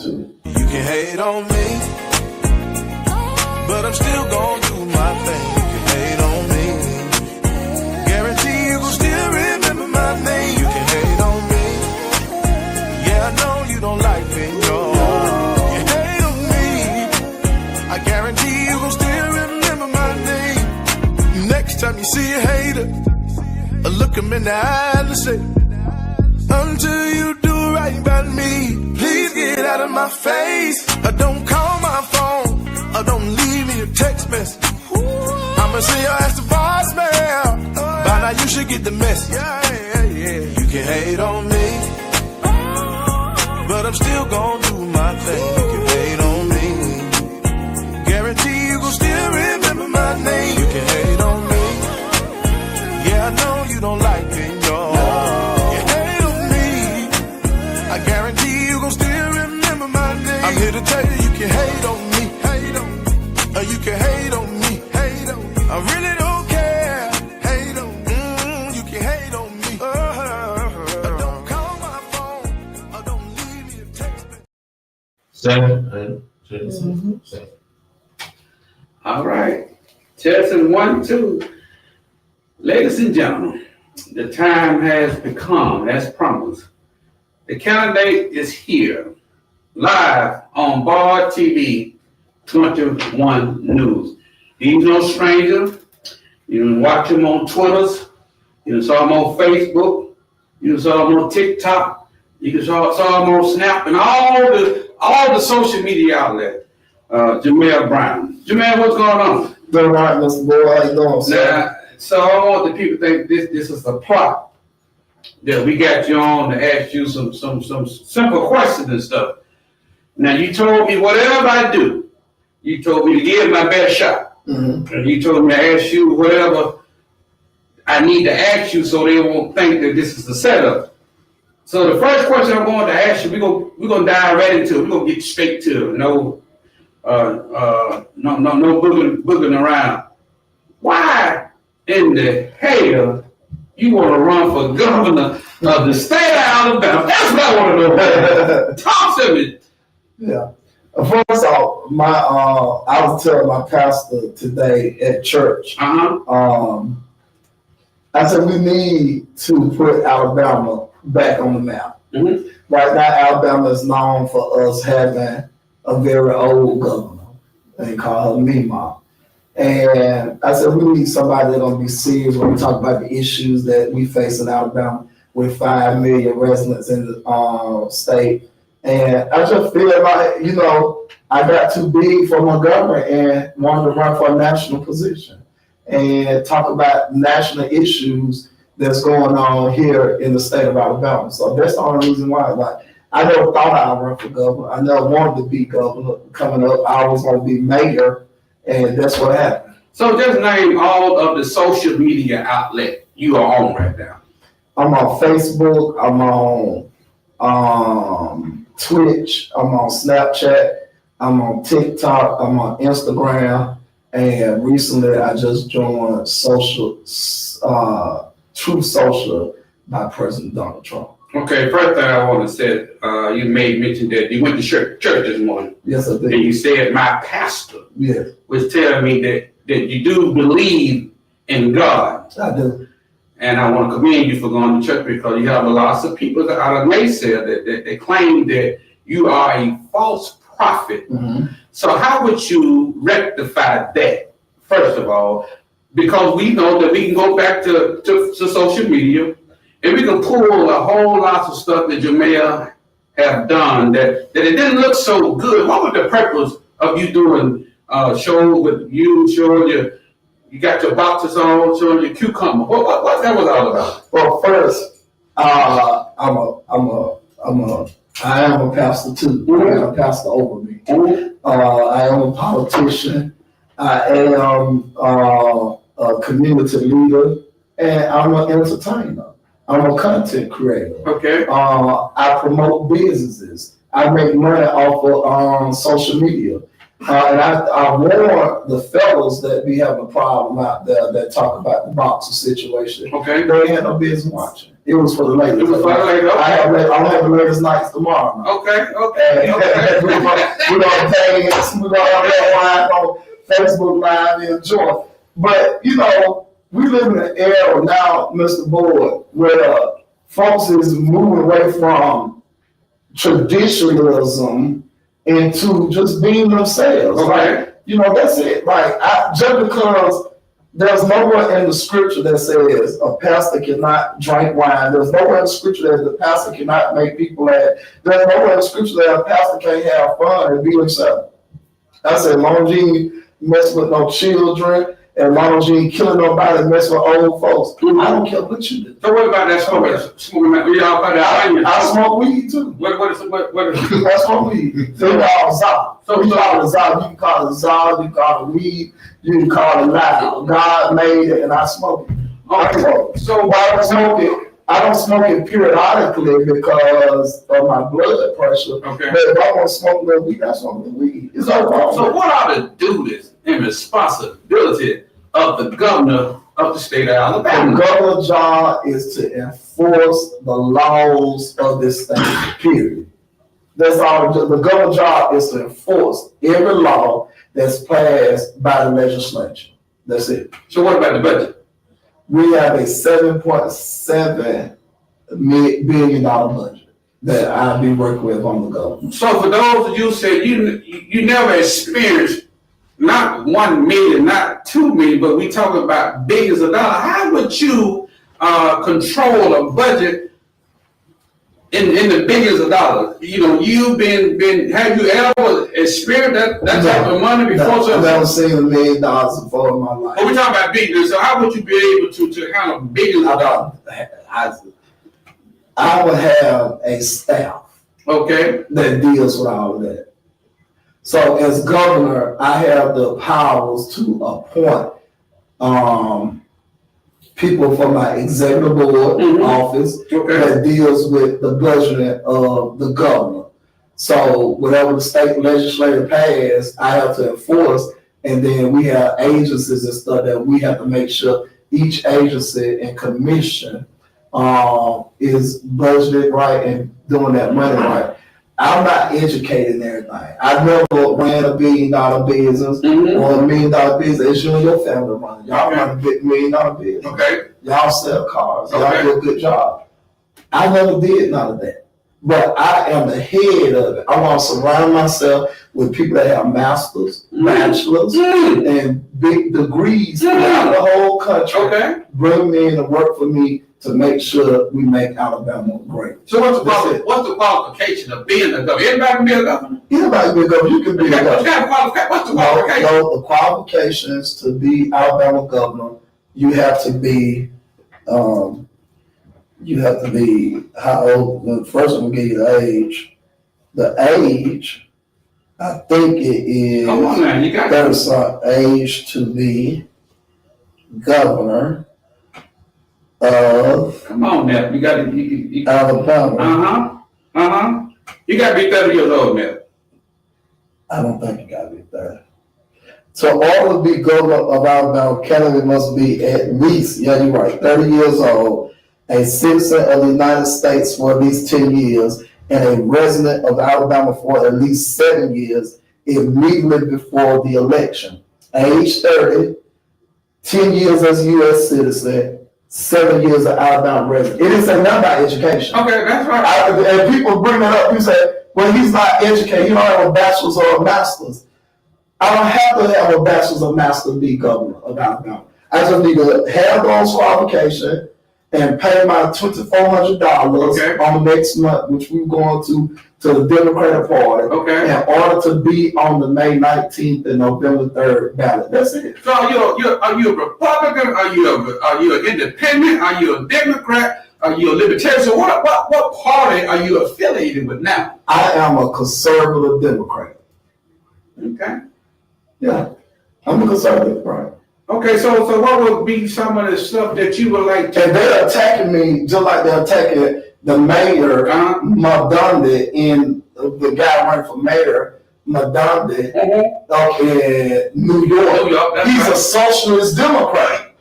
to. You can hate on me, but I'm still gonna do my thing. You can hate on me, guarantee you gon' still remember my name. You can hate on me, yeah, I know you don't like me, no. You hate on me, I guarantee you gon' still remember my name. Next time you see a hater, look him in the eye and say, until you do right by me, please get out of my face. Don't call my phone, don't leave me a text message. I'ma send your ass to voicemail. By now you should get the message. You can hate on me, but I'm still gonna do my thing. You can hate on me, guarantee you gon' still remember my name. You can hate on me, yeah, I know you don't like me, no. You hate on me, I guarantee you gon' still remember my name. I'm here to tell you, you can hate on me, you can hate on me, I really don't care, you can hate on me, don't call my phone, don't leave me a text. Seven. All right. Testing 1, 2. Ladies and gentlemen, the time has become, as promised. The candidate is here, live on Bar TV 21 News. He's no stranger. You can watch him on Twitter. You can saw him on Facebook. You can saw him on TikTok. You can saw him on Snap and all the social media outlets. Jamel Brown. Jamel, what's going on? Doing right, Mr. Boy. How you doing, sir? Now, so I want the people to think this is a plot that we got you on to ask you some simple questions and stuff. Now you told me whatever I do, you told me to give my best shot. And you told me to ask you whatever I need to ask you so they won't think that this is the setup. So the first question I'm going to ask you, we're gonna dive right into it. We're gonna get straight to it. No booging around. Why in the hell you want to run for governor of the state of Alabama? That's what I want to know. Talk to me. Yeah. First off, I was telling my pastor today at church. I said we need to put Alabama back on the map. Right now, Alabama is known for us having a very old governor. They call her Mima. And I said, we need somebody that's going to be serious when we talk about the issues that we face in Alabama with 5 million residents in the state. And I just feel like, I got too big for my government and wanted to run for a national position and talk about national issues that's going on here in the state of Alabama. So that's the only reason why. Like, I never thought I'd run for governor. I never wanted to be governor. Coming up, I was going to be mayor, and that's what happened. So just name all of the social media outlet you are on right now. I'm on Facebook. I'm on Twitch. I'm on Snapchat. I'm on TikTok. I'm on Instagram. And recently, I just joined Truth Social by President Donald Trump. Okay, first thing I want to say, you made mention that you went to church this morning. Yes, I did. And you said my pastor was telling me that you do believe in God. I do. And I want to commend you for going to church because you have lots of people that are naysayer that they claim that you are a false prophet. So how would you rectify that, first of all? Because we know that we can go back to social media and we can pull a whole lot of stuff that Jamel have done that it didn't look so good. What was the purpose of you doing show with you showing you got your boxes on, showing your cucumber? What that was all about? Well, first, I am a pastor too. I have a pastor over me. I am a politician. I am a community leader, and I'm an entertainer. I'm a content creator. Okay. I promote businesses. I make money off of social media. And I warned the fellows that be having a problem out there that talk about the boxer situation. Okay. They had no business watching. It was for the ladies. It was for the ladies, okay. I'll have the ladies' nights tomorrow. Okay. We're gonna dance, we're gonna have that wine on Facebook Live and enjoy. But you know, we live in an era now, Mr. Boyd, where folks is moving away from traditionalism into just being themselves. Okay. Like, you know, that's it. Like, just because there's nowhere in the scripture that says a pastor cannot drink wine. There's nowhere in the scripture that the pastor cannot make people laugh. There's nowhere in the scripture that a pastor can't have fun and be himself. I said, as long as you ain't mess with no children, as long as you ain't killing nobody, mess with old folks. I don't care what you do. So what about that smoking? Y'all got that? I smoke weed too. What is? I smoke weed. So y'all Zod. So we call it Zod. You can call it Zod. You can call it weed. You can call it loud. God made it, and I smoke it. Okay. So why I don't smoke it? I don't smoke it periodically because of my blood pressure. Okay. But if I want to smoke a little weed, I smoke a little weed. It's all wrong. So what are the duties and responsibility of the governor of the state of The Alabama? governor's job is to enforce the laws of this state, period. That's all. The governor's job is to enforce every law that's passed by the legislature. That's it. So what about the budget? We have a $7.7 billion budget that I'll be working with on the government. So for those of you who say you never experienced not 1 million, not 2 million, but we talk about billions of dollars, how would you control a budget in the billions of dollars? You know, you've been have you ever experienced that type of money before? I've never seen $1 million before in my life. But we're talking about billions, so how would you be able to handle billions of dollars? I would have a staff Okay. that deals with all of that. So as governor, I have the powers to appoint people from my executive board office Okay. that deals with the budgeting of the governor. So whatever the state legislature passed, I have to enforce, and then we have agencies and stuff that we have to make sure each agency and commission is budgeted right and doing that money right. I'm not educated in everything. I never ran $1 billion business or $1 million business. It's you and your family running. Y'all run a big $1 million business. Okay. Y'all sell cars. Y'all Okay. do a good job. I never did none of that. But I am the head of it. I want to surround myself with people that have masters, bachelors, and big degrees throughout the whole country. Okay. Bring me in to work for me to make sure we make Alabama great. So what's the qualification of being a governor? Everybody can be a governor? Anybody can be a governor. You can be a governor. What's the qualification? No, the qualifications to be Alabama governor, you have to be how old? First I'm gonna give you the age. The age, I think it is Come on now, you got there's an age to be governor of Come on now, you got to. Alabama. You got to be 30 years old now. I don't think you gotta be 30. So all to be governor of Alabama, candidate must be at least, yeah, you're right, 30 years old, a citizen of the United States for at least 10 years, and a resident of Alabama for at least 7 years immediately before the election. Age 30, 10 years as a U.S. citizen, 7 years of Alabama resident. It didn't say nothing about education. Okay, that's right. And people bring that up, you say, well, he's not educated, he don't have a bachelor's or a master's. I don't have to have a bachelor's or master's to be governor of Alabama. I just need to have those qualifications and pay my $2,400 on next month, which we're going to the Democratic Party, in order to be on the May 19th and November 3rd ballot. That's it. So are you a Republican? Are you an independent? Are you a Democrat? Are you a libertarian? So what party are you affiliated with now? I am a conservative Democrat. Okay. Yeah, I'm a conservative, right? Okay, so what would be some of the stuff that you would like to? And they're attacking me just like they're attacking the mayor, Madonda, and the guy running for mayor Madande up in New York. New York, that's He's right. a socialist Democrat.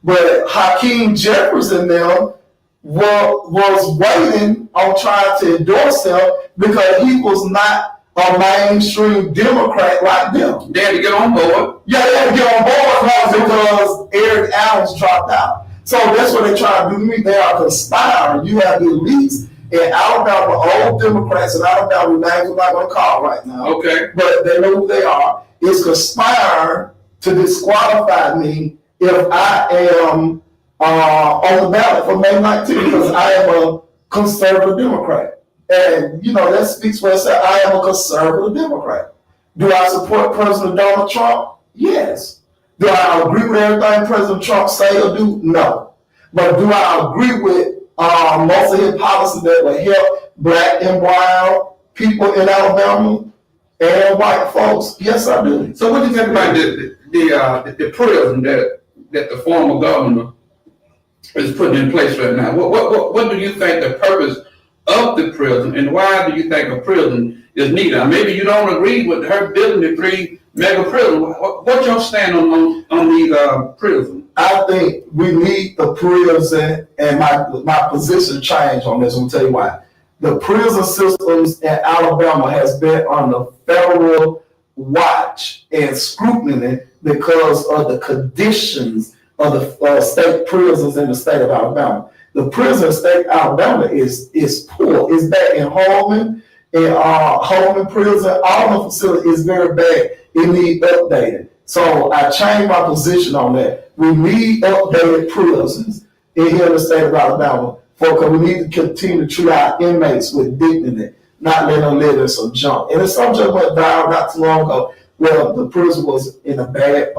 But Hakeem Jefferson them was waiting on trying to endorse him because he was not a mainstream Democrat like them. They had to get on board. Yeah, they had to get on board now because Eric Adams dropped out. So that's what they try to do to me. They are conspiring. You have the elites in Alabama, old Democrats in Alabama, names I'm not going to call right now. Okay. But they know who they are. Is conspiring to disqualify me if I am on the ballot for May 19th because I am a conservative Democrat. And, you know, that speaks for itself. I am a conservative Democrat. Do I support President Donald Trump? Yes. Do I agree with everything President Trump say or do? No. But do I agree with most of his policies that will help black and brown people in Alabama and white folks? Yes, I do. So what do you think about the prison that the former governor is putting in place right now? What do you think the purpose of the prison, and why do you think a prison is needed? Now, maybe you don't agree with her building the 3 mega prison. What's your stand on these prisons? I think we need the prison, and my position changed on this. I'm gonna tell you why. The prison systems in Alabama has been under federal watch and scrutiny because of the conditions of the state prisons in the state of Alabama. The prison state of Alabama is poor. It's bad in Holman, Holman prison. All the facility is very bad. It needs updated. So I changed my position on that. We need updated prisons in here in the state of Alabama because we need to continue to treat our inmates with dignity, not let them live in some junk. And if some just went down not too long ago, well, the prison was in a bad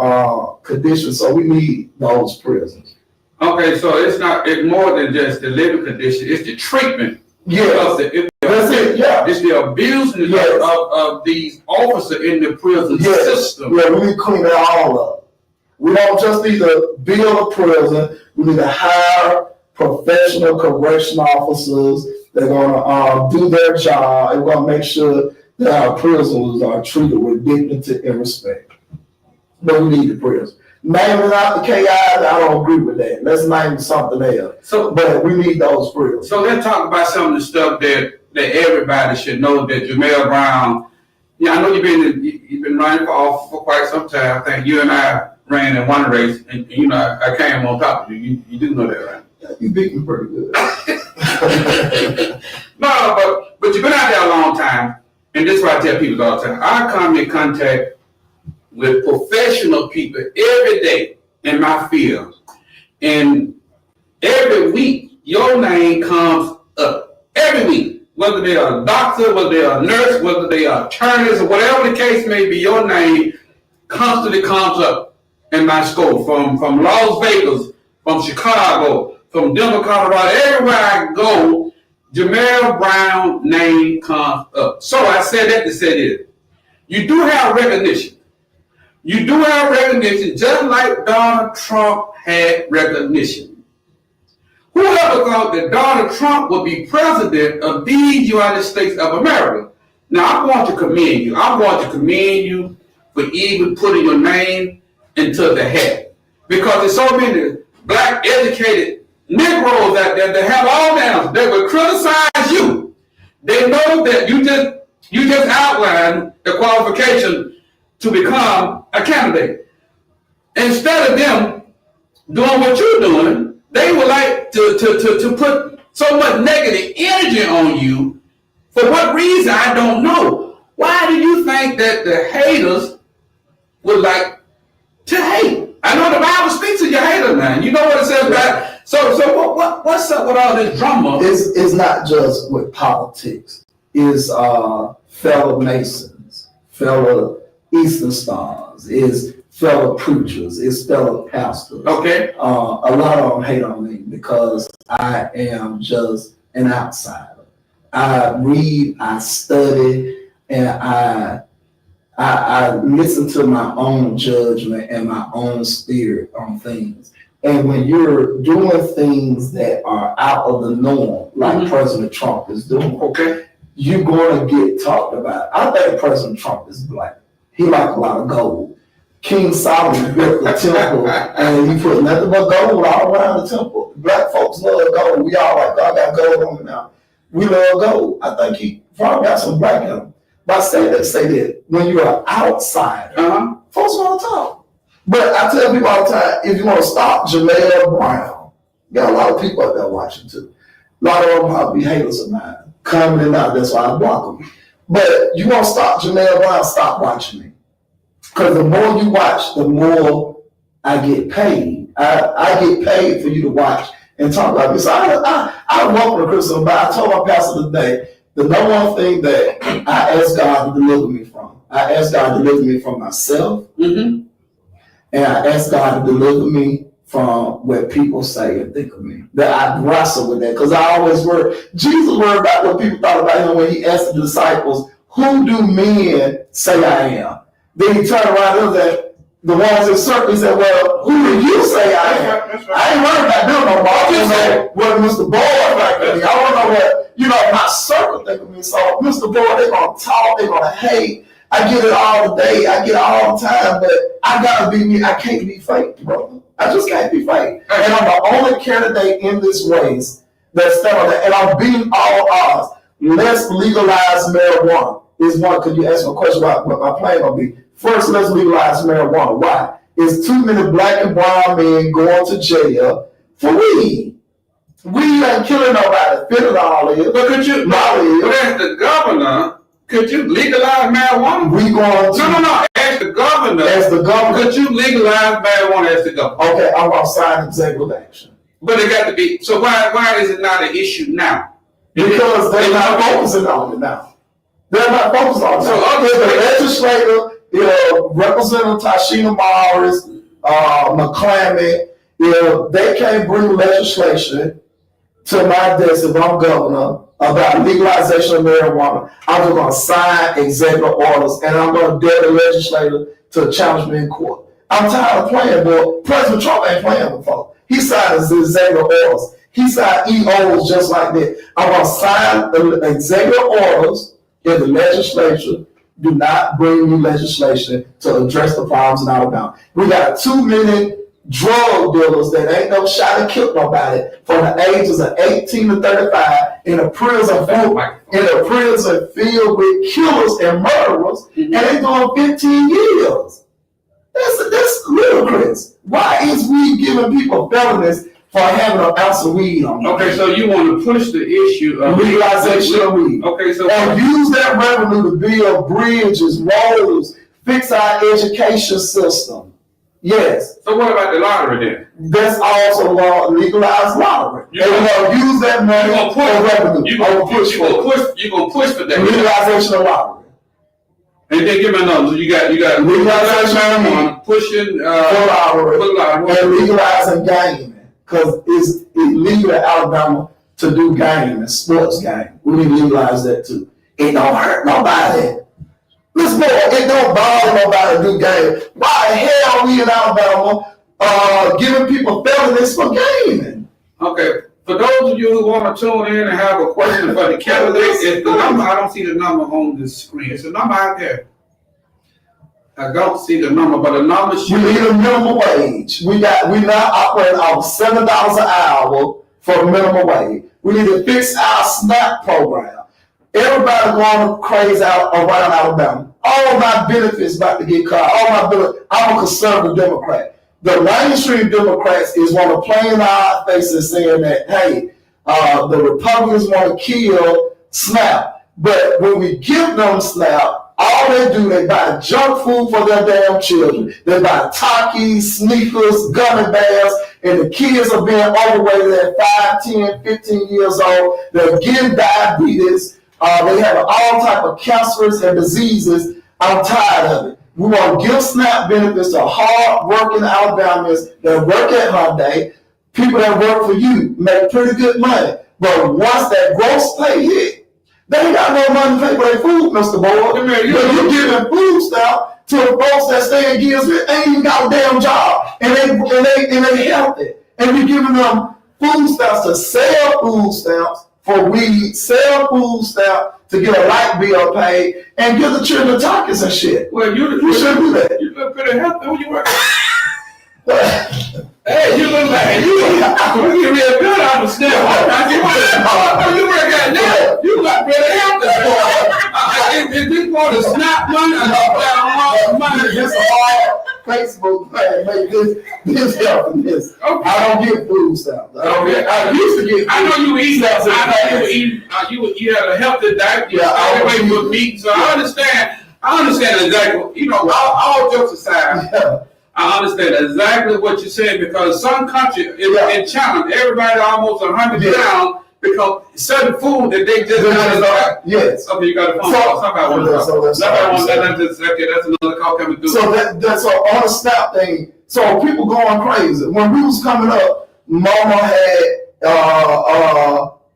condition, so we need those prisons. Okay, so it's more than just the living condition, it's the treatment. Yeah, that's it, yeah. It's the abuse of these officers in the prison system. Yeah, we need to clean that all up. We don't just need to build a prison, we need to hire professional correctional officers that are going to do their job and we're going to make sure that our prisoners are treated with dignity and respect. But we need the prison. Naming out the KIs, I don't agree with that. Let's name something else. But we need those prisons. So let's talk about some of the stuff that everybody should know that Jamel Brown. Yeah, I know you've been running for office for quite some time. I think you and I ran in one race, and you know I came on top of you. You do know that, right? You beat me pretty good. No, but you've been out there a long time, and this is what I tell people all the time. I come in contact with professional people every day in my field, and every week your name comes up. Every week, whether they are a doctor, whether they are a nurse, whether they are attorneys, or whatever the case may be, your name constantly comes up in my scope. From Las Vegas, from Chicago, from Denver, Colorado, everywhere I go, Jamel Brown name comes up. So I said that to say this. You do have recognition. You do have recognition, just like Donald Trump had recognition. Whoever thought that Donald Trump would be president of these United States of America? Now, I want to commend you. I want to commend you for even putting your name into the hat. Because there's so many black educated Negroes out there that have all downs. They will criticize you. They know that you just outlined the qualification to become a candidate. Instead of them doing what you're doing, they would like to put so much negative energy on you. For what reason, I don't know. Why do you think that the haters would like to hate? I know the Bible speaks to your hater, man. You know what it says about. So what's up with all this drama? It's not just with politics. It's fellow Masons, fellow Eastern Stars, it's fellow preachers, it's fellow pastors. Okay. A lot of them hate on me because I am just an outsider. I read, I study, and I listen to my own judgment and my own spirit on things. And when you're doing things that are out of the norm, like President Trump is doing, okay, you're going to get talked about. I think President Trump is black. He like a lot of gold. King Solomon built the temple and he put nothing but gold all around the temple. Black folks love gold. We all like, God got gold on me now. We love gold. I think he probably got some black in him. But I say that when you're an outsider, folks want to talk. But I tell people all the time, if you want to stop Jamel Brown, you got a lot of people out there watching too. A lot of them probably haters of mine. Coming and out, that's why I block them. But you want to stop Jamel Brown, stop watching me. Because the more you watch, the more I get paid. I get paid for you to watch and talk about this. So I welcome the criticism, but I told my pastor today, the number one thing that I ask God to deliver me from. I ask God to deliver me from myself. And I ask God to deliver me from what people say and think of me. That I wrestle with that. Because I always worry. Jesus worried about what people thought about him when he asked the disciples, who do men say I am? Then he turned around and said, the ones in circle, he said, well, who do you say I am? That's right. I ain't worried about them no more. I don't know what Mr. Boyd like of me. I don't know what, my circle think of me. So Mr. Boyd, they're going to talk, they're going to hate. I get it all the day. I get it all the time, but I got to be me. I can't be fake, brother. I just can't be fake. And I'm the only candidate in this race that's standing there, and I'm beating all odds. Let's legalize marijuana. Is one, could you ask me a question about what my plan will be? First, let's legalize marijuana. Why? It's too many black and brown men going to jail for weed. Weed ain't killing nobody. Fentanyl is. But could you, as the governor, could you legalize marijuana? We going to. No. As the governor. As the governor. Could you legalize marijuana as the governor? Okay, I'm going to sign executive action. But it got to be, so why is it not an issue now? Because they're not focusing on it now. They're not focusing on it. So the legislator, Representative Tashina Morris, McClammy, they can't bring legislation to my desk if I'm governor about legalization of marijuana, I'm just going to sign executive orders and I'm going to dare the legislator to challenge me in court. I'm tired of playing, but President Trump ain't playing before. He signed his executive orders. He signed EOs just like that. I'm going to sign the executive orders in the legislature. Do not bring new legislation to address the problems in Alabama. We got too many drug dealers that ain't no shot and killed nobody from the ages of 18 to 35 in a prison filled with killers and murderers, and they doing 15 years. That's ludicrous. Why is we giving people felonies for having an ounce of weed on them? Okay, so you want to push the issue of legalization of weed. Okay, so and use that revenue to build bridges, roads, fix our education system. Yes. So what about the lottery then? That's also legalized lottery. You're going to use that money for revenue. You're going to push for that. Legalization of lottery. And then give me another. You got legalization of pushing for lottery and legalizing gaming. Because it's illegal in Alabama to do gaming, sports gaming. We need to legalize that too. It don't hurt nobody. Listen, it don't bother nobody to do gaming. Why the hell are we in Alabama giving people felonies for gaming? Okay, for those of you who want to tune in and have a question for the candidate, it's the number. I don't see the number on the screen. It's a number out there. I don't see the number, but the number should. We need a minimum wage. We now operate off $7 an hour for minimum wage. We need to fix our SNAP program. Everybody going crazy out around Alabama. All my benefits about to get cut. I'm a conservative Democrat. The mainstream Democrats is want to play in our faces saying that, hey, the Republicans want to kill SNAP. But when we give them SNAP, all they buy junk food for their damn children. They buy Takis, sneakers, gummy bears, and the kids are being overweight at 5, 10, 15 years old. They're getting diabetes. They have all type of cancers and diseases. I'm tired of it. We want to give SNAP benefits to hard-working Alabamians that work at Hyundai. People that work for you make pretty good money. But once that gross pay hit, they ain't got no money to pay for their food, Mr. Boyd. But you're giving food stamp to the folks that stay in Gillsville, ain't even got a damn job, and they healthy. And we're giving them food stamps to sell food stamps for weed, sell food stamp to get a light bill paid and give the children tokens and shit. Well, you shouldn't do that. You look pretty healthy when you work. Hey, you look like you get real good out of step. You work out now. You look pretty healthy. Is this for the snap money? This all Facebook man make this helping this. Okay. I don't get food stamps. Okay. I used to get. I know you eat that. food stamps. I know you had a healthy diet. You stay away from meat. So I understand exactly. You know, all jokes aside. Yeah. I understand exactly what you're saying because some country in China, everybody almost 100 pounds because certain food that they just yes. Okay, you got a phone call. That's another call coming through. So that's on the snap thing. So people going crazy. When we was coming up, Mama had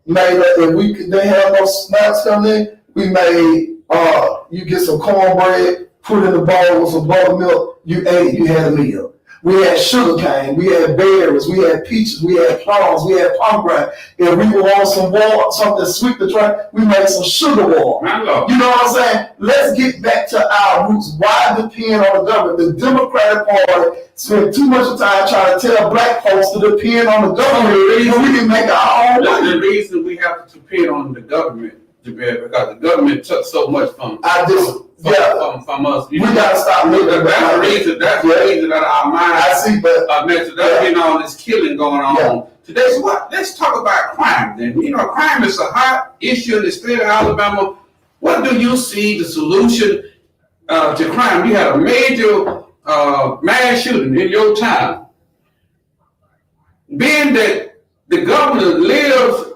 made if they had those snaps coming in, we made you get some cornbread, put in a bowl with some buttermilk, you ate, you had a meal. We had sugar cane, we had berries, we had peaches, we had plums, we had pomegranate. If we want some water, something sweet to try, we made some sugar water. My Lord. You know what I'm saying? Let's get back to our roots. Why depend on the government? The Democratic Party spent too much time trying to tell black folks to depend on the government so we can make our own money. The reason we have to depend on the government, because the government took so much from us. We gotta stop looking. That's the reason that our minds there's been all this killing going on. Yeah. Today, so let's talk about crime then. You know, crime is a hot issue in the state of Alabama. What do you see the solution to crime? You had a major mass shooting in your town. Being that the governor lives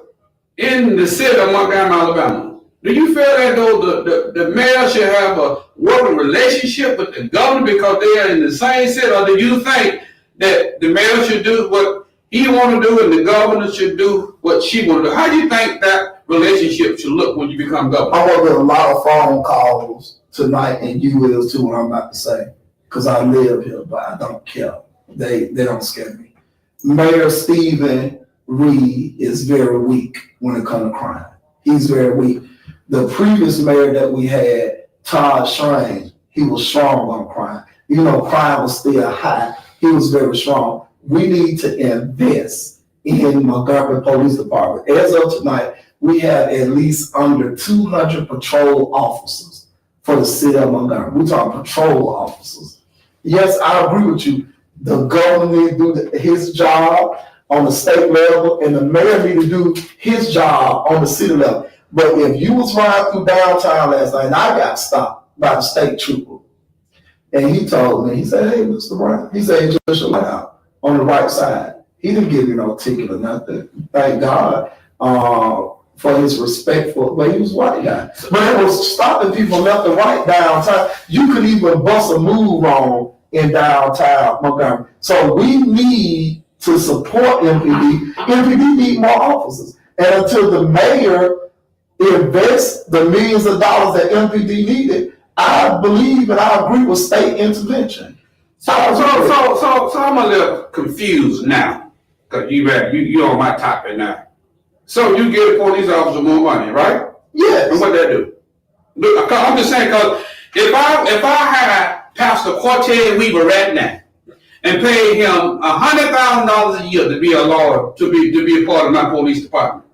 in the city of Montgomery, Alabama, do you feel that though the mayor should have a working relationship with the governor because they are in the same city, or do you think that the mayor should do what he want to do and the governor should do what she want to do? How do you think that relationship should look when you become governor? I want to get a lot of phone calls tonight, and you will too, what I'm about to say, because I live here, but I don't care. They don't scare me. Mayor Stephen Reed is very weak when it comes to crime. He's very weak. The previous mayor that we had, Todd Strange, he was strong on crime. You know, crime was still high. He was very strong. We need to invest in Montgomery Police Department. As of tonight, we have at least under 200 patrol officers for the city of Montgomery. We're talking patrol officers. Yes, I agree with you. The governor needs to do his job on the state level, and the mayor need to do his job on the city level. But if you was riding through downtown last night, and I got stopped by the state trooper, and he told me, he said, "Hey, Mr. Brown," he said, "Just allowed on the right side." He didn't give me no ticket or nothing. Thank God for his respect for, but he was a white guy. But it was stopping people left and right downtown. You could even bust a move on in downtown Montgomery. So we need to support MPD. MPD need more officers. And until the mayor invest the millions of dollars that MPD needed, I believe and I agree with state intervention. So I'm a little confused now, because you on my topic now. So you give the police officer more money, right? Yes. And what they do? Look, I'm just saying, because if I had Pastor Cortez Weaver right now and paid him $100,000 a year to be a lawyer, to be a part of my police department,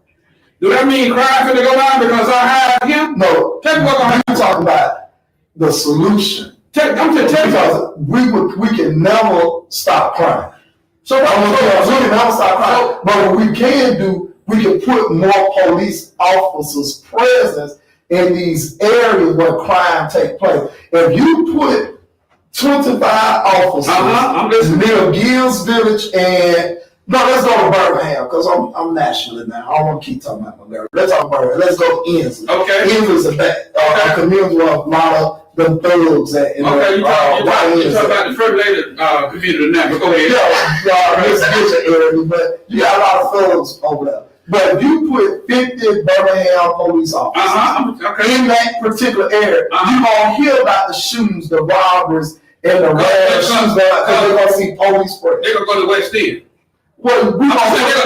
do that mean crime finna go down because I hired him? No. I'm talking about the solution. Because we can never stop crime. We can never stop crime. But what we can do, we can put more police officers' presence in these areas where crime takes place. If you put 25 officers near Gills Village and no, let's go to Birmingham because I'm national now. I don't want to keep talking about Montgomery. Let's talk about Birmingham. Let's go to Inslee. Okay. Inslee is a community where a lot of the thugs at. You talking about the first lady community now, but go ahead. Yeah, this area, but you got a lot of thugs over there. But if you put 50 Birmingham police officers in that particular area, you gonna hear about the shootings, the robberies, and the rash shootings because they're gonna see police presence. They're gonna go to West End. Well, we gonna spread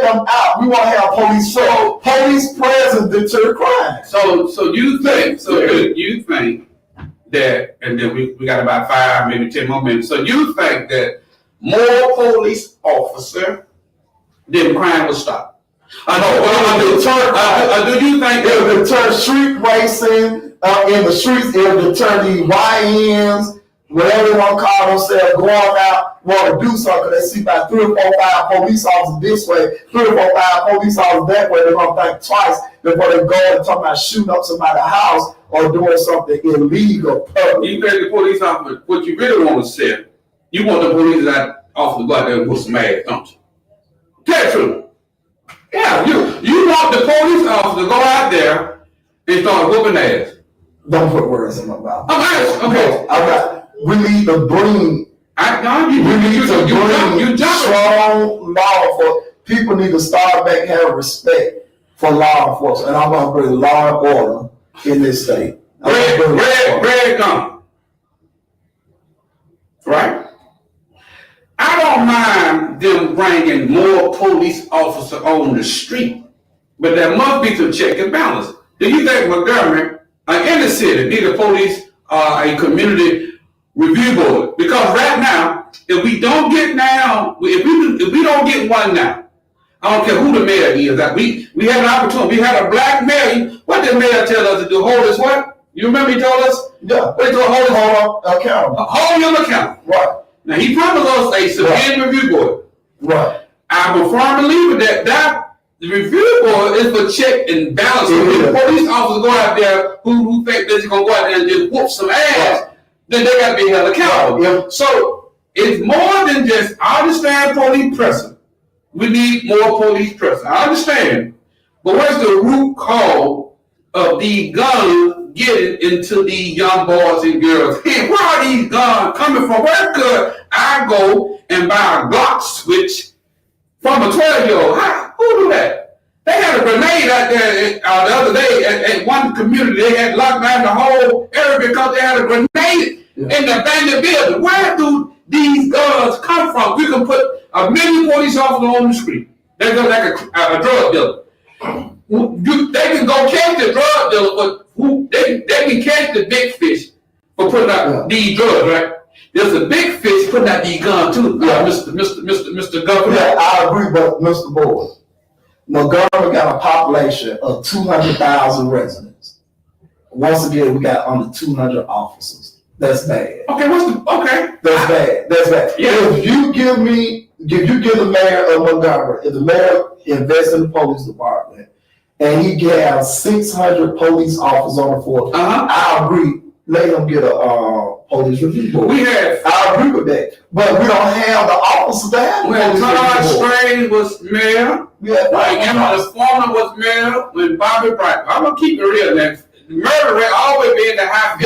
them out. We want to have police presence deter crime. So you think that, and then we got about 5, maybe 10 more minutes. So you think that more police officer, then crime will stop? Do you think it'll deter street racing in the streets? It'll deter the YNs, whatever they want to call themselves, going out, want to do something. They see about 3 or 4, 5 police officers this way, 3 or 4, 5 police officers that way. They're gonna think twice before they go and talk about shooting up somebody's house or doing something illegal. You think the police officer, what you really want to say, you want the police officer to go out there and put some ass, don't you? Tell the truth. Yeah, you want the police officer to go out there and start whooping ass. Don't put words in my mouth. I'm honest. Okay. We need to bring. Strong law enforcement. People need to start back having respect for law enforcement, and I'm gonna bring law and order in this state. Red gun. Right? I don't mind them bringing more police officers on the street, but there must be some check and balance. Do you think Montgomery, in the city, need a police, a community review board? Because right now, if we don't get now, if we don't get one now, I don't care who the mayor is. That we have an opportunity. We had a black mayor. What did the mayor tell us to do? Hold us what? You remember he told us? Yeah. What he told hold us accountable. Hold him accountable. Right. Now he promised us a civilian review board. Right. I'm a firm believer that the review board is for check and balance. So if the police officers go out there who think they're gonna go out there and just whoop some ass, then they gotta be held accountable. Yeah. So it's more than just, I understand police presence. We need more police presence. I understand. But what's the root cause of these guns getting into these young boys and girls' hands? Where are these guns coming from? Where could I go and buy a Glock switch from a 12-year-old? Who do that? They had a grenade out there the other day at one community. They had locked down the whole area because they had a grenade in the abandoned building. Where do these guns come from? We can put 1 million police officers on the street. They're just like a drug dealer. They can go catch the drug dealer, but they can catch the big fish for putting out these drugs, right? There's a big fish putting out these guns too, Mr. Governor. Yeah, I agree, but Mr. Boyd, Montgomery got a population of 200,000 residents. Once again, we got under 200 officers. That's bad. Okay, That's bad. That's bad. Yeah. If you give the mayor of Montgomery, if the mayor invests in the police department, and he can have 600 police officers on the force, I agree. Let him get a police review board. I agree with that. But we don't have the officers to have when Todd Strange was mayor, the former was mayor, when Bobby Bright. I'm gonna keep it real next. Murder rate always been the high.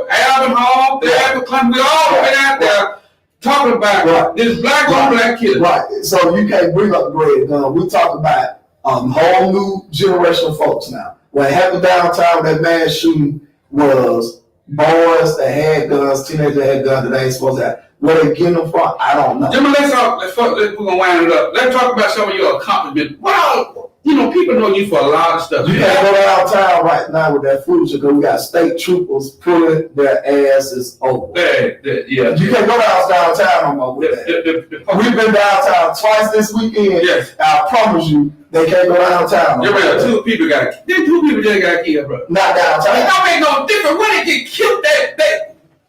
Alvin Hall, Alvin Clinton, we all been out there talking about this black on black kid. Right. So you can't bring up Greg. We talk about whole new generation of folks now. What happened downtown, that mass shooting was boys that had guns, teenagers that had guns that they ain't supposed to have. Where they getting them from, I don't know. We're gonna wind it up. Let's talk about some of your accomplishments. Well, people know you for a lot of stuff. You can't go downtown right now with that foolishness because we got state troopers pulling their asses over. You can't go downtown no more with that. We've been downtown twice this weekend. Yes. I promise you, they can't go downtown. No more. Two people just got killed, bro. Not downtown. It don't make no difference when they get killed.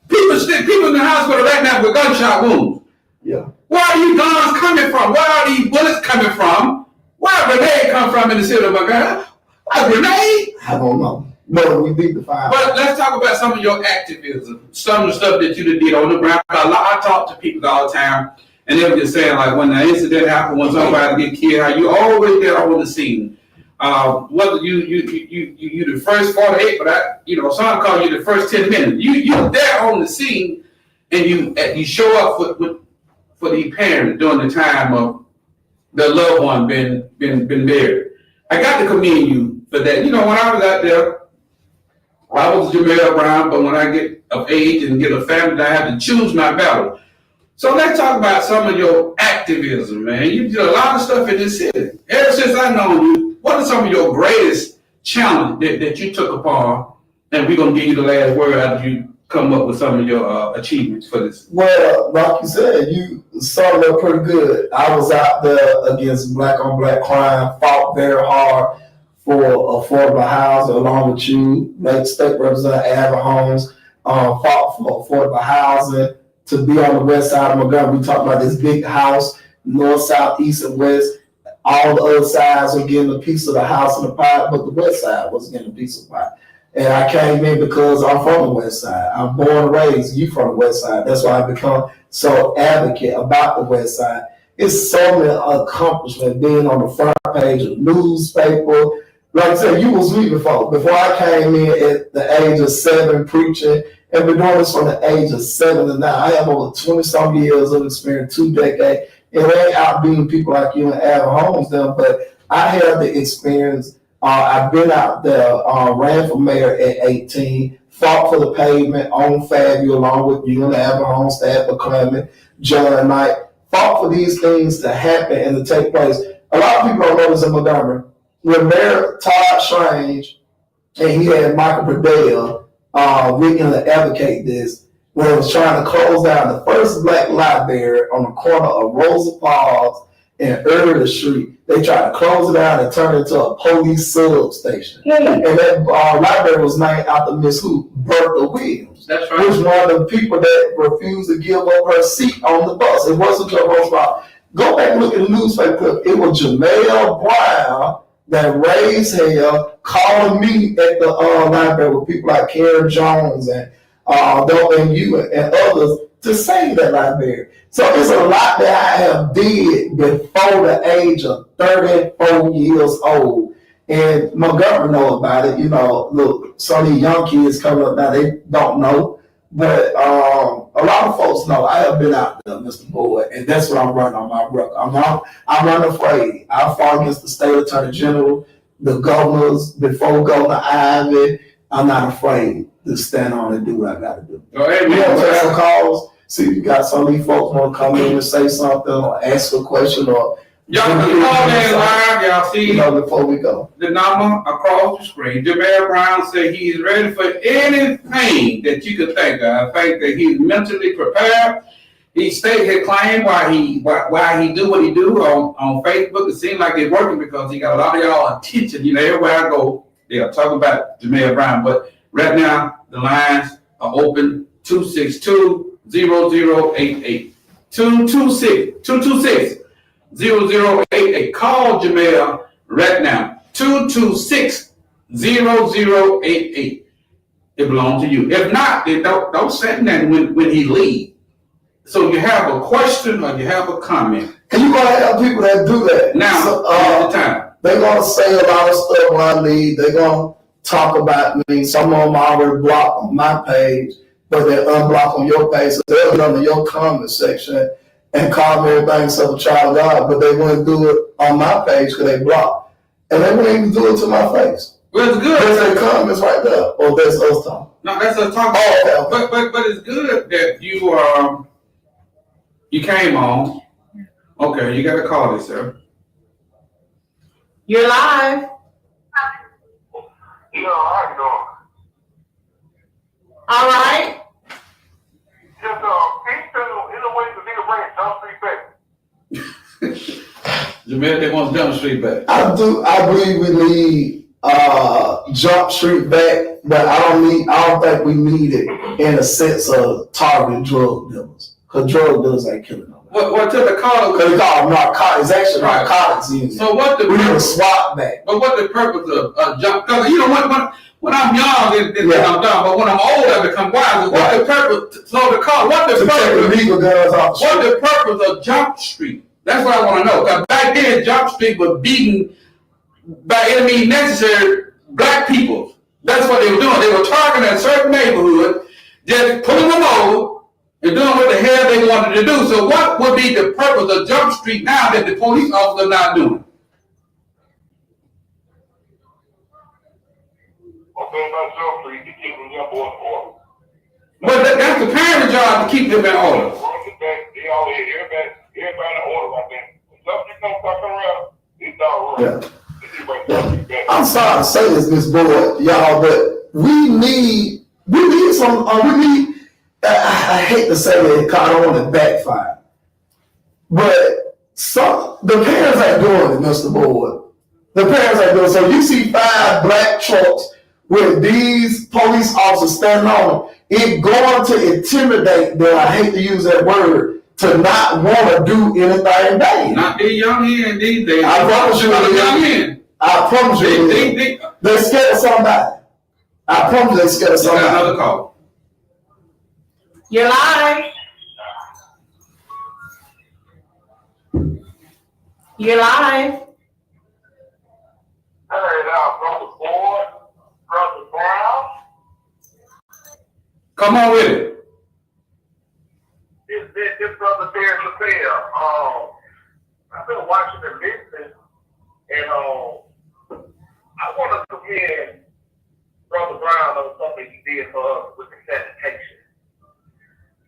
People in the hospital right now with gunshot wounds. Yeah. Where are these guns coming from? Where are these bullets coming from? Where a grenade come from in the city of Montgomery? A grenade? I don't know. No, we need to find. But let's talk about some of your activism, some of the stuff that you did on the ground. I talk to people all the time, and they were just saying, like, when the incident happened, when somebody get killed, how you always there on the scene. Whether you the first 48, but some call you the first 10 minutes. You there on the scene, and you show up for the parents during the time of the loved one been buried. I got to commend you for that. When I was out there, I was Jamel Brown, but when I get of age and get a family, I have to choose my battle. So let's talk about some of your activism, man. You did a lot of stuff in this city. Ever since I know you, what are some of your greatest challenges that you took upon? And we're going to give you the last word after you come up with some of your achievements for this. Well, like you said, you started up pretty good. I was out there against black on black crime, fought very hard for affordable housing along with you, late state representative Ava Holmes, fought for affordable housing to be on the west side of Montgomery. We talked about this big house, north, south, east, and west. All the other sides were getting a piece of the house and the pie, but the west side was getting a piece of pie. And I came in because I'm from the west side. I'm born and raised, you from the west side. That's why I become so advocate about the west side. It's so many accomplishments being on the front page of the newspaper. Like I said, you was me before. Before I came in at the age of 7 preaching, and been doing this from the age of 7 to now. I have over 20-some years of experience, 2 decades. It ain't outbeating people like you and Adam Holmes them, but I have the experience. I've been out there, ran for mayor at 18, fought for the pavement on Fairview along with you and Adam Holmes, Staff McClellan, John Knight, fought for these things to happen and to take place. A lot of people don't know this in Montgomery. When Mayor Todd Strange and he had Michael Burdell, we can advocate this, when it was trying to close down the first black library on the corner of Rosa Parks and Early Street. They tried to close it down and turn it into a police substation. And that library was named after Miss who? Bertha Williams. That's right. Who was one of the people that refused to give up her seat on the bus. It wasn't just Rosa Parks. Go back and look at the newspaper clip. It was Jamel Brown that raised hell, calling me at the library with people like Karen Jones and you and others to save that library. So it's a lot that I have did before the age of 34 years old. And Montgomery know about it. You know, look, some of these young kids coming up now, they don't know. But a lot of folks know I have been out there, Mr. Boyd, and that's what I'm running on my record. I'm unafraid. I fought against the state attorney general, the governors, before Governor Ivey. I'm not afraid to stand on and do what I got to do. Go ahead, We man. have to have calls. See if you got some of these folks want to come in and say something or ask a question or Y'all can call in live. Y'all see before we go. the number across the screen. Jamel Brown said he's ready for anything that you could think of. I think that he's mentally prepared. He stated his claim why he do what he do on Facebook. It seems like it's working because he got a lot of y'all attention. You know, everywhere I go, they'll talk about Jamel Brown. But right now, the lines are open. 262-0088. 226-0088. Call Jamel right now. 226-0088. It belongs to you. If not, then don't send that when he leaves. So you have a question or you have a comment. And you're going to have people that do that. Now, So, at the time. they're going to say a lot of stuff when I leave. They're going to talk about me. Some of them already blocked on my page, but they unblock on your page. So they'll get under your comment section and call me everything except a child of God, but they wouldn't do it on my page because they blocked. And they wouldn't even do it to my face. Well, it's good. There's their comments right there. Or there's us talking. No, that's a talk. Oh, okay. But it's good that you came on. Okay, you got to call this, sir. You're live. Yeah, how you doing? All right. Just ain't there any way to nigga bring Jump Street back? Jamel, they want Jump Street back. I believe we need Jump Street back, but I don't think we need it in a sense of targeting drug dealers. Because drug dealers ain't killing nobody. What to the caller? Because they call them narcotics. It's actually Right. narcotics using. So what the We need a purpose? swap back. But what the purpose of jump? Because you know when I'm young, then Yeah. I'm dumb. But when I'm old, I become wise. What the purpose? So the call. What the To take the purpose? legal guns off the What street. the purpose of Jump Street? That's what I want to know. Because back then, Jump Street was beaten by any means necessary black people. That's what they were doing. They were targeting a certain neighborhood, just pulling them over and doing what the hell they wanted to do. So what would be the purpose of Jump Street now that the police officers are not doing? Okay, about Jump Street to keep them boys in order. But that's the parent job to keep them in order. Run it back, they Oh yeah, everybody in order right there. Something come fucking around, it's all Yeah. right. I'm sorry to say this, Miss Boyd, y'all, but we need some, I hate to say it, cause I don't want to backfire. But the parents ain't doing it, Mr. Boyd. The parents ain't doing it. So you see 5 black trucks with these police officers standing on them, it going to intimidate them, I hate to use that word, to not want to do anything bad. Not these young men these days. I promise you, the young men. I promise you, they're scared of somebody. I promise they're scared of You got somebody. another call. You're live. You're live. Hey, now, Brother Boyd, Brother Brown, Come on with it. this brother Terry Chappelle. I've been watching and listening, and I want to commend Brother Brown on something he did for us with the sanitation.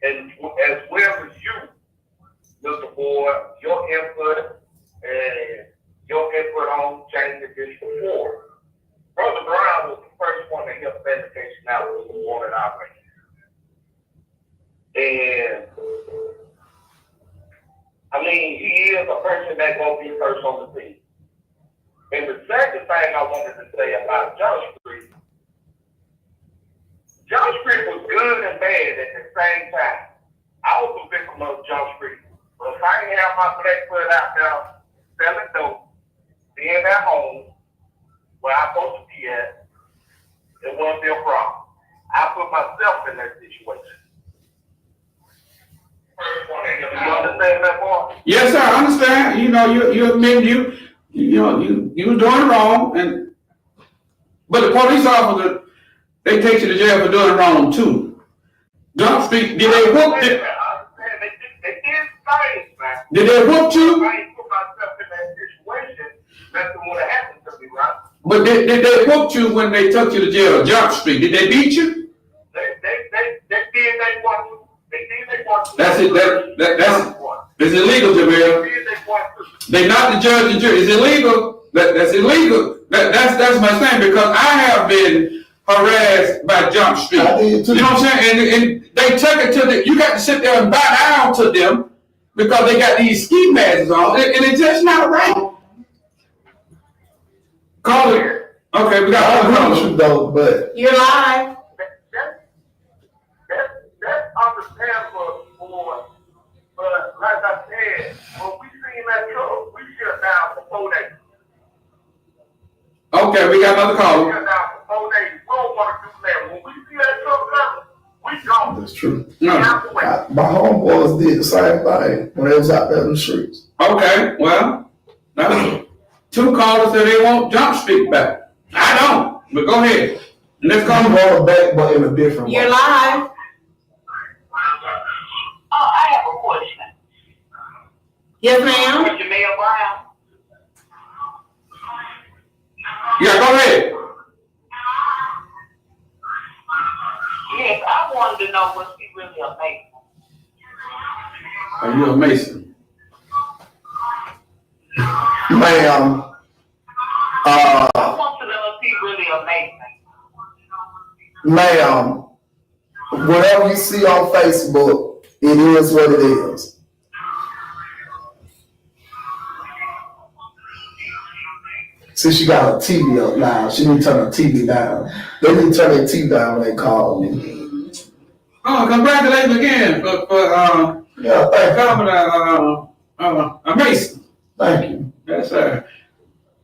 And as well as you, Mr. Boyd, your input and your input on changing this before. Brother Brown was the first one to help sanitation out with the water operation. And I mean, he is a person that gonna be first on the scene. And the second thing I wanted to say about John Street was good and bad at the same time. I was a victim of John Street. But if I didn't have my black foot out there selling dope, being at home, where I'm supposed to be at, it wouldn't be a problem. I put myself in that situation. You understand that, boy? Yes, sir. I understand. You know, you admit you were doing it wrong, but the police officer, they take you to jail for doing it wrong too. Jump Street, did they whoop you? They did things, man. Did they whoop you? I ain't put myself in that situation. Nothing would have happened to me, right? But did they whoop you when they took you to jail? Jump Street, did they beat you? They did they want to. They did they want to. That's it. That's it's illegal, Jamil. They did they want to. They not the judge and jury. It's illegal. That's illegal. That's my thing, because I have been harassed by Jump Street. I did too. You know what I'm saying? And they took it to you got to sit there and bow down to them because they got these ski masks on, and it's just not right. Call it. Okay, we I got agree with one. you though, but You're live. That's understandable, boy. But like I said, when we seen that truck, we shut down for 4 days. Okay, we got another We caller. shut down for 4 days. We don't want to do that. When we see that truck coming, we gone. that's true. We No. have to wait. My homeboys did the same thing when they was out there in the streets. Okay, well, that's 2 callers said they want Jump Street back. I don't, but go ahead. Let's I'm call. going back, but in a different You're way. live. I have a question. Yes, ma'am. Jamel Brown. Yeah, go ahead. Yes, I wanted to know was he really a Mason? Are you a Mason? Ma'am, I want to know if he really a Mason. ma'am, whatever you see on Facebook, it is what it is. Since you got a TV up now, she need to turn her TV down. They need to turn their TV down when they call me. Oh, congratulations again for Yeah, thank you. becoming a Mason. Thank you. Yes, sir.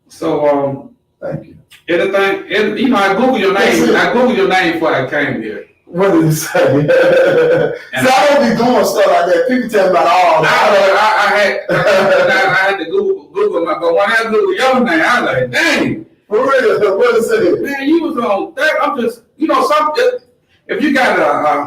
So, Thank you. anything, you know, I Googled your name. I Googled your name before I came here. What did he say? See, I don't be doing stuff like that. People tell me about all that. I had to Google my, but when I Googled your name, I was like, dang, For real, what is it? man, you was on that. I'm just, you know, if you got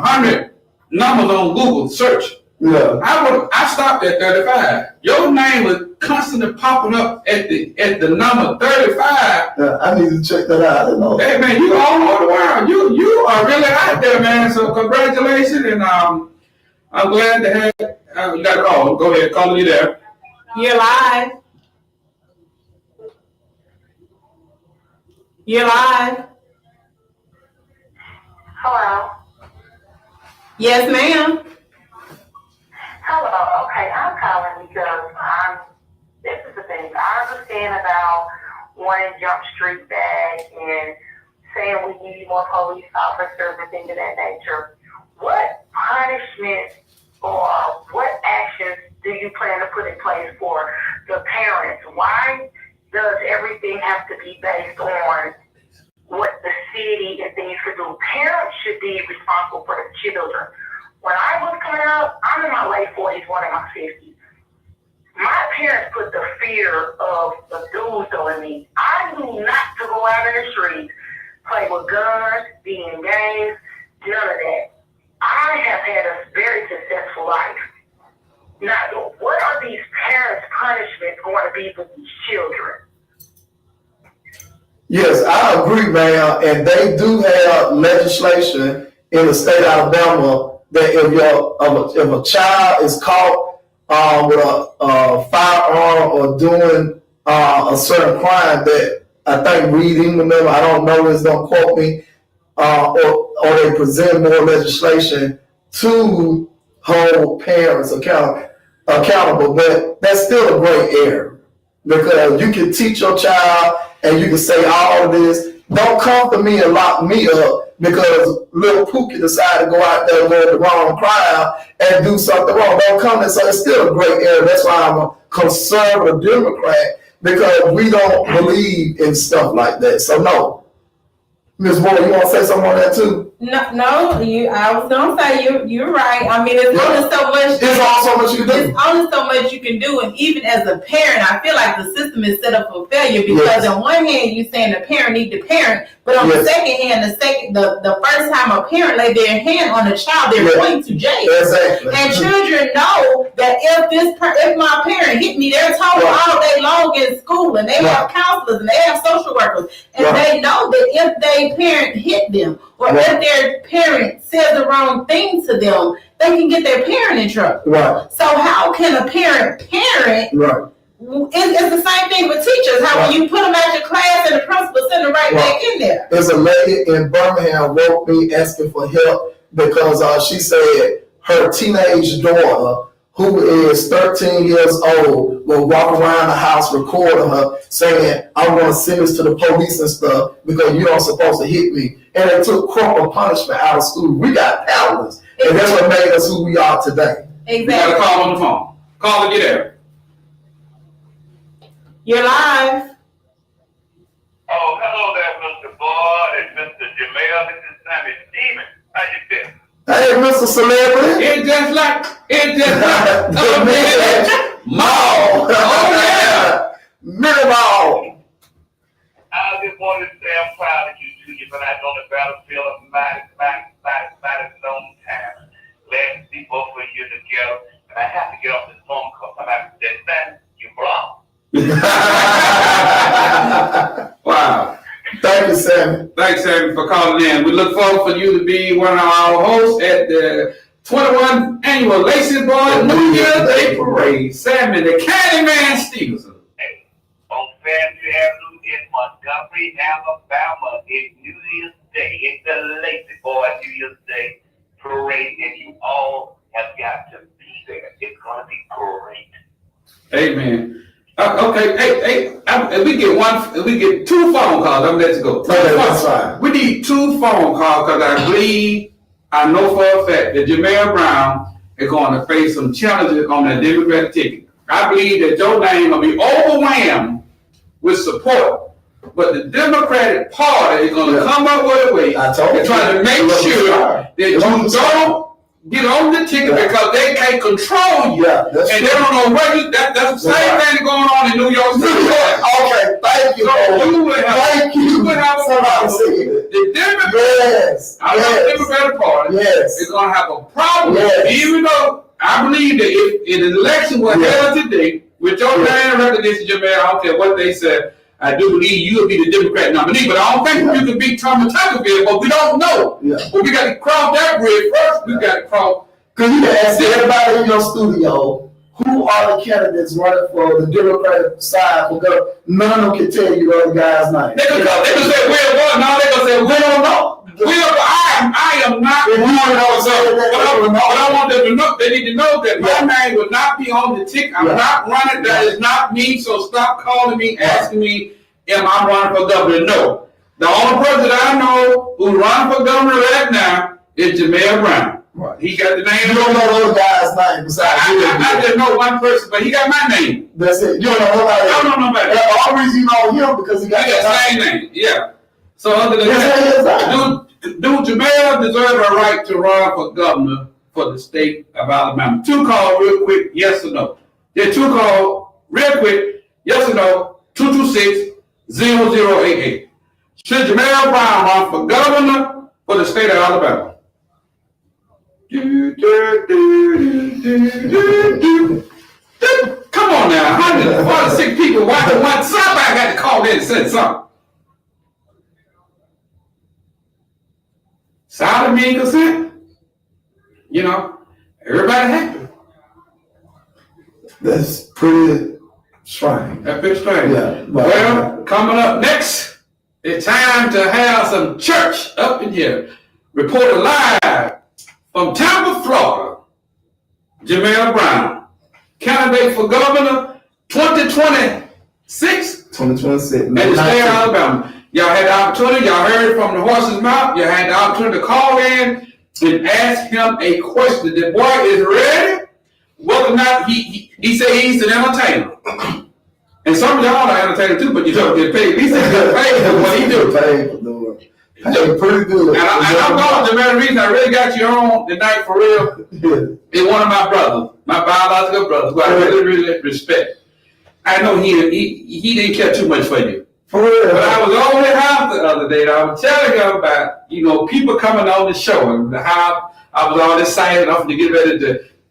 100 numbers on Google search, Yeah. I stopped at 35. Your name was constantly popping up at the number 35. Yeah, I need to check that out. I don't know. Hey man, you all over the world. You are really out there, man. So congratulations, and I'm glad to have, we got a call. Go ahead, call you there. You're live. You're live. Hello. Yes, ma'am. Hello. Okay, I'm calling because this is the thing. I understand about wanting Jump Street back and saying we need more police officers and things of that nature. What punishment or what actions do you plan to put in place for the parents? Why does everything have to be based on what the city and things could do? Parents should be responsible for the children. When I was coming up, I'm in my late 40s, one in my 50s. My parents put the fear of the dudes on me. I knew not to go out in the streets, play with guns, be in gangs, none of that. I have had a very successful life. Now, what are these parents' punishments going to be for these children? Yes, I agree, ma'am. And they do have legislation in the state of Alabama that if a child is caught with a firearm or doing a certain crime that I think reading the memo, I don't know this, don't quote me, or they present more legislation to hold parents accountable, but that's still a great area because you can teach your child and you can say all of this. Don't come to me and lock me up because little Pookie decided to go out there with the wrong crowd and do something wrong. Don't come there. So it's still a great area. That's why I'm a conservative Democrat, because we don't believe in stuff like that. So no. Ms. Moore, you want to say something on that too? No, I was gonna say you're right. I mean, it's only so much. There's also so much you can do. There's only so much you can do, and even as a parent, I feel like the system is set up for failure because on one hand you're saying the parent need to parent, but on the second hand, the first time a parent lay their hand on a child, they're going to jail. Exactly. And children know that if my parent hit me, they're told all day long in school, and they have counselors and they have social workers, and they know that if their parent hit them or if their parent says the wrong thing to them, they can get their parent in trouble. Right. So how can a parent? Right. It's the same thing with teachers. How when you put them at your class and the principal send them right back in there. There's a lady in Birmingham wrote me asking for help because she said her teenage daughter, who is 13 years old, will walk around the house recording her saying, I'm going to send this to the police and stuff because you're not supposed to hit me. And they took corporal punishment out of school. We got powerless. And that's what made us who we are today. Exactly. We got a call on the phone. Call and get there. You're live. Oh, hello there, Mr. Boyd and Mr. Jamel. This is Sammy Stevens. How you feel? Hey, Mr. Celebrity. It's just like a minute mall. Oh yeah. Minute Mall. I just wanted to say I'm proud of you too. You've been out on the battlefield a mighty long time. Glad to see both of you together. And I have to get off this phone call. I'm having to say, Sam, you blocked. Wow. Thank you, Sammy. Thanks, Sammy, for calling in. We look forward for you to be one of our hosts at the 21 annual Lacey Boy New Year's Day Parade. Sammy, the Candyman Stevenson. Hey, on Fancy Avenue in Montgomery, Alabama, it's New Year's Day. It's the Lacey Boy New Year's Day Parade, and you all have got to be there. It's going to be great. Amen. Okay, hey, we get 2 phone calls. I'm gonna let you go. That's fine. We need 2 phone calls because I know for a fact that Jamel Brown is going to face some challenges on the Democratic ticket. I believe that your name will be overwhelmed with support, but the Democratic Party is going to come up with a way to try to make sure that you don't get on the ticket because they can't control you. Yeah, that's and true. they don't know where you, that's the same thing going on in New York City. Okay, thank you. So you would have, you would have a problem. The Democratic Party is going to have a problem, even though I believe that if an election was held today, with your name recognition, Jamel, I don't care what they said, I do believe you will be the Democrat nominee, but I don't think you can beat Thomas Tuckerville, but we don't know. Yeah. But we got to cross that bridge first. We got to cross Cause you can ask everybody in your studio, who are the candidates running for the Democratic side for governor? None of them can tell you the other guy's name. They can say Will Butler. No, they gonna say We don't know. I am not. If you don't say that, But I want them to know. They need to know that my name will not be on the ticket. I'm not running. That is not me. So stop calling me, asking me, am I running for governor? No. The only person that I know who's running for governor right now is Jamel Brown. Right. He got the name. You don't know the other guy's name besides I just know one person, but he got my name. That's it. You don't know nobody. I don't know nobody. The only reason you know him because he got He got the same name. Yeah. So other than Yes, that, do Jamel deserve a right to run for governor for the state of Alabama? 2 call real quick, yes or no. Then 2 call real quick, yes or no, 226-0088. Should Jamel Brown run for governor for the state of Alabama? Come on now, 146 people watching one. Somebody got to call in and say something. Silent mean consent. You know, everybody happy. That's pretty strange. That's pretty strange. Yeah. Well, coming up next, it's time to have some church up in here. Reported live from Tampa, Florida. Jamel Brown, candidate for governor 2026 2026. in the state of Alabama. Y'all had the opportunity, y'all heard it from the horse's mouth, you had the opportunity to call in and ask him a question. The boy is ready, whether or not he said he's an entertainer. And some of y'all are entertainers too, but you don't get paid. He said he get paid for what he do. Paid for doing. Paid pretty good. And I'm going to the very reason I really got you on tonight for real is one of my brothers, my biological brothers, who I really respect. I know he didn't care too much for you. For real. But I was over at house the other day and I was telling him about, people coming on the show and how I was all excited enough to get ready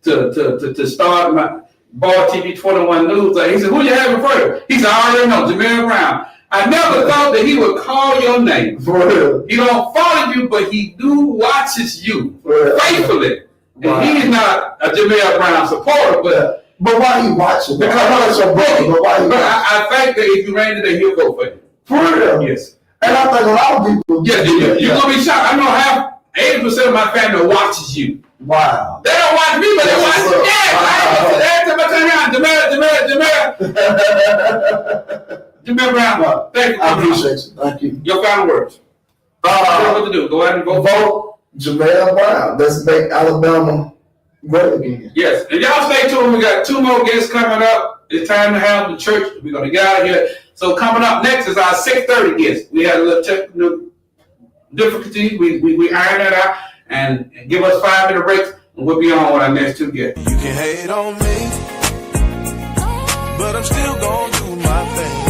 to start my Ball TV 21 News. He said, who you having first? He said, I already know, Jamel Brown. I never thought that he would call your name. For real. He don't follow you, but he watches you faithfully. Wow. And he's not a Jamel Brown supporter, But why you watching? because Because your brother, but why you but watching? I think that if you ran today, he'll go for you. For real. Yes. And I think a lot of people. Yeah, you're gonna be shocked. I know 80% of my family watches you. Wow. They don't watch me, but they watch you. Wow. Every time I turn around, Jamel Brown. Thank you. I appreciate you. Thank you. Your final words. Tell what to do. Go ahead and vote. Vote Jamel Brown. Let's make Alabama great again. Yes, and y'all stay tuned. We got 2 more guests coming up. It's time to have the church. We're gonna get out of here. So coming up next is our 6:30 guest. We had a little technical difficulty. We ironed that out and give us 5-minute breaks, and we'll be on with our next 2 guests. You can hate on me, but I'm still gonna do my thing.